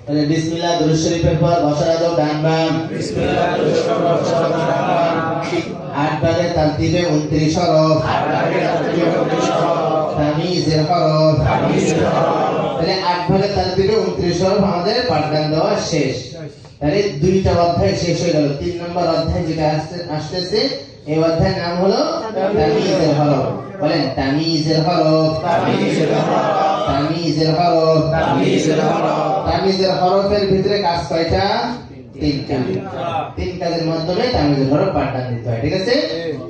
তাহলে বিসমিল্লাহ দুরূদ শরীফের পর বসার আদব ডান বাম। বিসমিল্লাহ দুরূদ শরীফের পর বসার আদব ডান বাম। 8 ভাগের তারতিবে 29 হরফ। 8 ভাগের তারতিবে 29 হরফ। তামিজের হরফ। তামিজের হরফ। তাহলে 8 ভাগের তারতিবে 29 হরফ আমাদের পাঠদান দেওয়া শেষ। তাহলে দুইটা অধ্যায় শেষ হয়ে গেল। 3 নম্বর অধ্যায় যেটা আসতেছে এই অধ্যায়ের নাম হলো তামিজের হরফ। বলেন তামিজের হরফ। তামিজের হরফ। তামিজের হরফ। তামিজের হরফ। তামিজের হরফের ভিতরে কাজ কয়টা? 3টা। 3 কাজের মাধ্যমে তামিজের হরফ পাঠদান দিতে হয়। ঠিক আছে?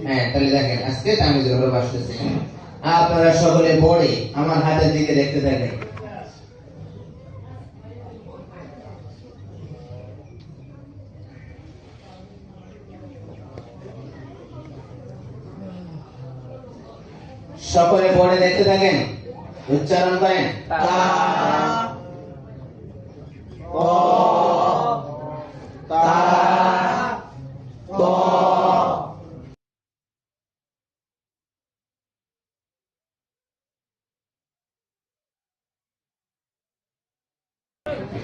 হ্যাঁ, তাহলে দেখেন আজকে তামিজের হরফ আসতেছে। আপনারা সকলে বোর্ডে আমার হাতের দিকে দেখতে থাকেন। সকলে বোর্ডে দেখতে থাকেন, উচ্চারণ করেন। তা ক তা ত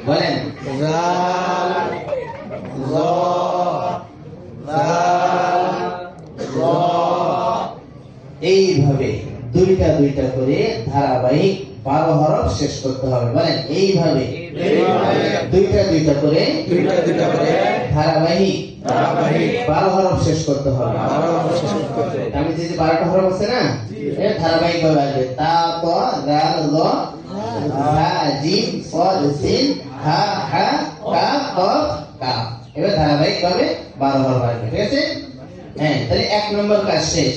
বলেন জাল জ জাল র। এইভাবে দুইটা দুইটা করে ধারাবাহিক 12 হরফ শেষ করতে হবে। বলেন এইভাবে দুইটা দুইটা করে ধারাবাহিক 12 হরফ শেষ করতে হবে। আমি যে 12টা হরফ আছে না, এটা ধারাবাহিক ভাবে আসবে। তা ত দাল ল হা জিম সদ সিন হা হা কাফ কফ কাফ। এবার ধারাবাহিক ভাবে 12 হরফ আসবে। ঠিক আছে? হ্যাঁ, তাহলে 1 নম্বর কাজ শেষ।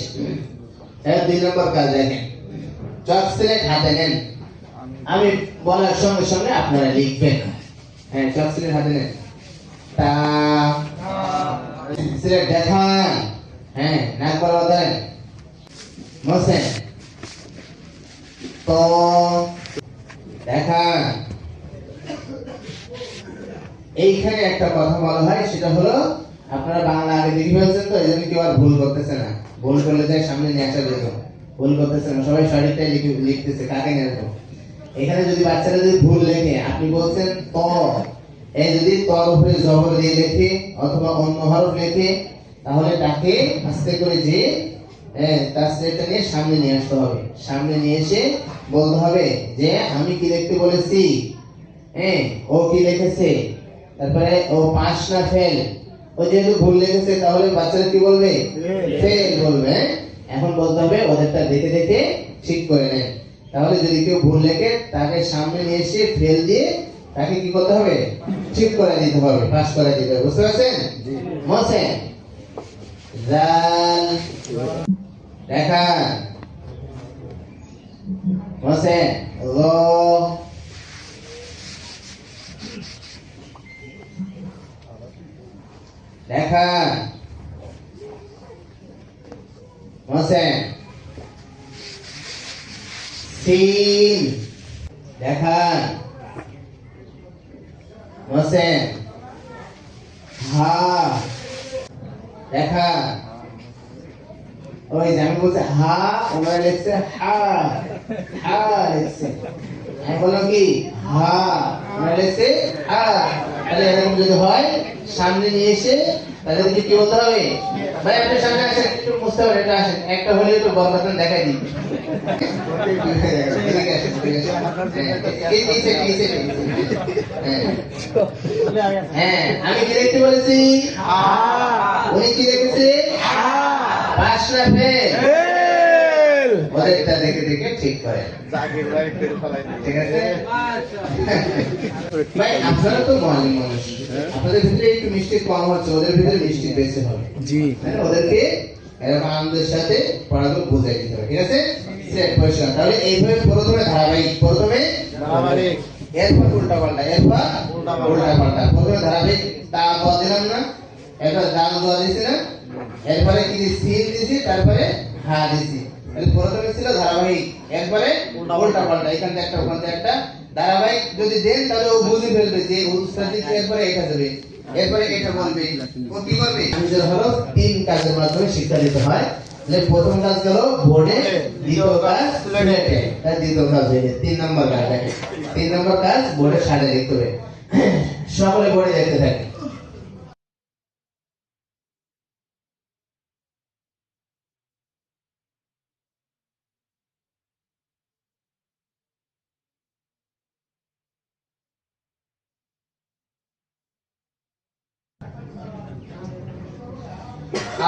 এবার 2 নম্বর কাজ দেখেন। চক সিলেট হাতে নেন। আমি বলার সঙ্গে সঙ্গে আপনারা লিখবেন। হ্যাঁ, চক সিলেট হাতে নেন। তা সিলেট দেখান। হ্যাঁ, নাক বরাবর ধরেন। মোসেন তো দেখান। এইখানে একটা কথা বলা হয়, সেটা হলো আপনারা বাংলা আগে দেখে ফেলছেন তো, এই জন্য কেউ আর ভুল করতেছে না। ভুল করলে যায় সামনে নিয়ে আসা যেত। ভুল করতেছে না, সবাই সঠিকটাই লিখতেছে। কাকে নেব? এখানে যদি বাচ্চারা যদি ভুল লেখে, আপনি বলছেন ত, এই যদি তর উপরে জবর দিয়ে লেখে অথবা অন্য হরফ লেখে, তাহলে তাকে আস্তে করে যে তার স্লেটটা নিয়ে সামনে নিয়ে আসতে হবে। সামনে নিয়ে এসে বলতে হবে যে আমি কি লিখতে বলেছি, হ্যাঁ ও কি লিখেছে, তারপরে ও পাস না ফেল। ও যেহেতু ভুল লিখেছে তাহলে বাচ্চারা কি বলবে? ফেল বলবে। এখন বলতে হবে ওদেরটা দেখে দেখে ঠিক করে নেন। তাহলে যদি কেউ ভুল লেখে তাকে সামনে নিয়ে এসে ফেল দিয়ে তাকে কি করতে হবে? ঠিক করে দিতে হবে, পাস করে দিতে হবে। বুঝতে পারছেন? মোসেন জাল দেখা মোসেন ল দেখা মোসেন সিন দেখা মোসেন হা দেখা। ওই যে আমি বলছি হা, ওনারা লিখছে হা, হা লিখছে। আমি বললাম কি হা, ওনারা লিখছে হা। তাহলে এরকম যদি হয় সামনে নিয়ে এসে তাদেরকে কি বলতে হবে? ভাই আপনি সামনে আসেন, একটু বুঝতে পারেন, এটা আসেন। একটা হলে একটু বরবাদন দেখাই দিই। হ্যাঁ, আমি কি লিখতে বলেছি? উনি কি লিখেছে? পাস না ফেল। ওদেরটা দেখে দেখে ঠিক করে। ঠিক আছে ভাই, আপনারা তো মুআল্লিম মানুষ, আপনাদের ভিতরে একটু মিষ্টি কম হচ্ছে, ওদের ভিতরে মিষ্টি বেশি হবে। জি, ওদেরকে এরকম আনন্দের সাথে পড়াগুলো বুঝাই দিতে হবে। ঠিক আছে? সেট পয়সা। তাহলে এইভাবে প্রথমে ধারাবাহিক, প্রথমে ধারাবাহিক, এরপর উল্টা পাল্টা, এরপর উল্টা পাল্টা। প্রথমে ধারাবাহিক তা পদ দিলাম না, এরপর দাল দোয়া দিছি না, এরপরে কি সিন দিছি, তারপরে হা দিছি। তাহলে প্রথমে ছিল ধারাবাহিক, এরপরে উল্টা পাল্টা। এখান থেকে একটা, ওখান থেকে একটা। ধারাবাহিক যদি দেন তাহলে ও বুঝে ফেলবে যে উস্তাদ দিচ্ছে, এরপরে এটা দেবে, এরপরে এটা বলবে। ও কি করবে? আমাদের হলো 3 কাজের মাধ্যমে শিক্ষা দিতে হয়। তাহলে প্রথম কাজ গেল বোর্ডে, দ্বিতীয় কাজ স্লেটে, তাই দ্বিতীয় কাজ হয়ে 3 নম্বর কাজ। 3 নম্বর কাজ বোর্ডে সাড়ে লিখতে হবে। সকলে পড়ে দেখতে থাকি।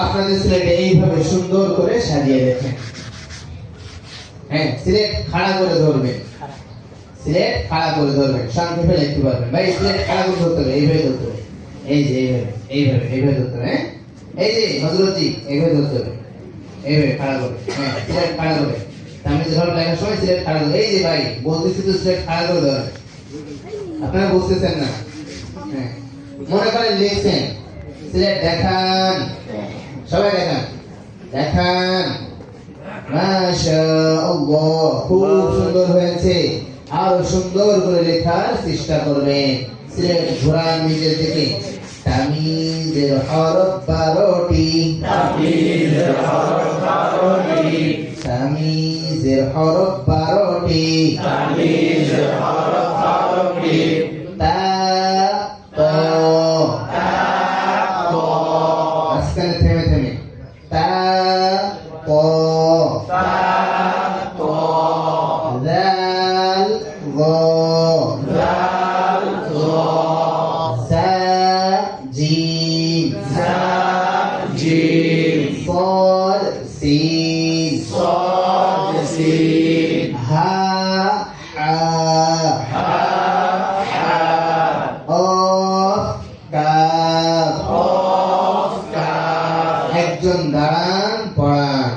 আপনাদের সিলেটে এইভাবে সুন্দর করে সাজিয়ে রেখেন। হ্যাঁ, সিলেট খাড়া করে ধরবেন, সিলেট খাড়া করে ধরবেন, সংক্ষেপে লিখতে পারবেন। ভাই সিলেট খাড়া করে ধরতে হবে, এইভাবে ধরতে হবে, এই যে এইভাবে ধরতে হবে। এই যে হযরতজি এইভাবে ধরতে হবে, এইভাবে খাড়া করে। হ্যাঁ, সিলেট খাড়া করে। আমি যখন লেখার সময় সিলেট খাড়া করে, এই যে ভাই বলতেছি তো সিলেট খাড়া করে ধরবেন। আপনারা বুঝতেছেন না? হ্যাঁ, মনে করেন লিখছেন সিলেট দেখান, সবাই দেখান, দেখান। মাশাআল্লাহ, খুব সুন্দর হয়েছে। আরো সুন্দর করে লেখার চেষ্টা করবেন। সিলেট ঘোরান নিজের দিকে। তামিজের হরফ 12টি, তামিজের হরফ 12টি, তামিজের হরফ 12টি, তামিজের হরফ 12টি, তা ত, মাঝখানে থেমে থেমে, তা ত, ত, দাল গ, জাল, জ, সা জিম, জা, জিম, صاد سين صاد, سين, ها حا হা, হা, قاف كاف। কফ, কাফ, একজন দাঁড়ান পড়ান।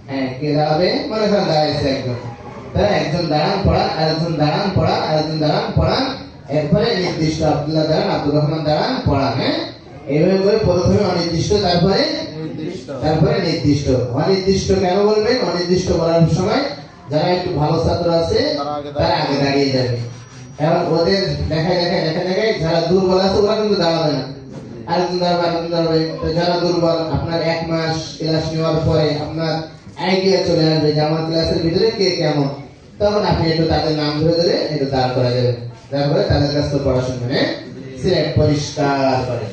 হ্যাঁ, কে দাঁড়াবে? মনে করেন দাঁড়াইছে একজন, তাই একজন দাঁড়ান পড়ান, আরেকজন দাঁড়ান পড়ান, আরেকজন দাঁড়ান পড়ান, এরপরে নির্দিষ্ট আব্দুল্লাহ দাঁড়ান, আব্দুর রহমান দাঁড়ান পড়ান। হ্যাঁ, এইভাবে করে প্রথমে অনির্দিষ্ট, তারপরে নির্দিষ্ট। অনির্দিষ্ট কেন বলবেন? অনির্দিষ্ট বলার সময় যারা একটু ভালো ছাত্র আছে তারা আগে দাঁড়িয়ে যাবে, এবং ওদের দেখায় যারা দুর্বল আছে ওরা কিন্তু দাঁড়াবে না, আরেকজন দাঁড়াবে। তো যারা দুর্বল, আপনার 1 মাস ক্লাস নেওয়ার পরে আপনার আইডিয়া চলে আসবে যে আমার ক্লাসের ভিতরে কে কেমন, তখন আপনি একটু তাদের নাম ধরে ধরে একটু দাঁড় করা যাবে, তারপরে তাদের কাছ থেকে পড়াশোনা সিলেট পরিষ্কার করে।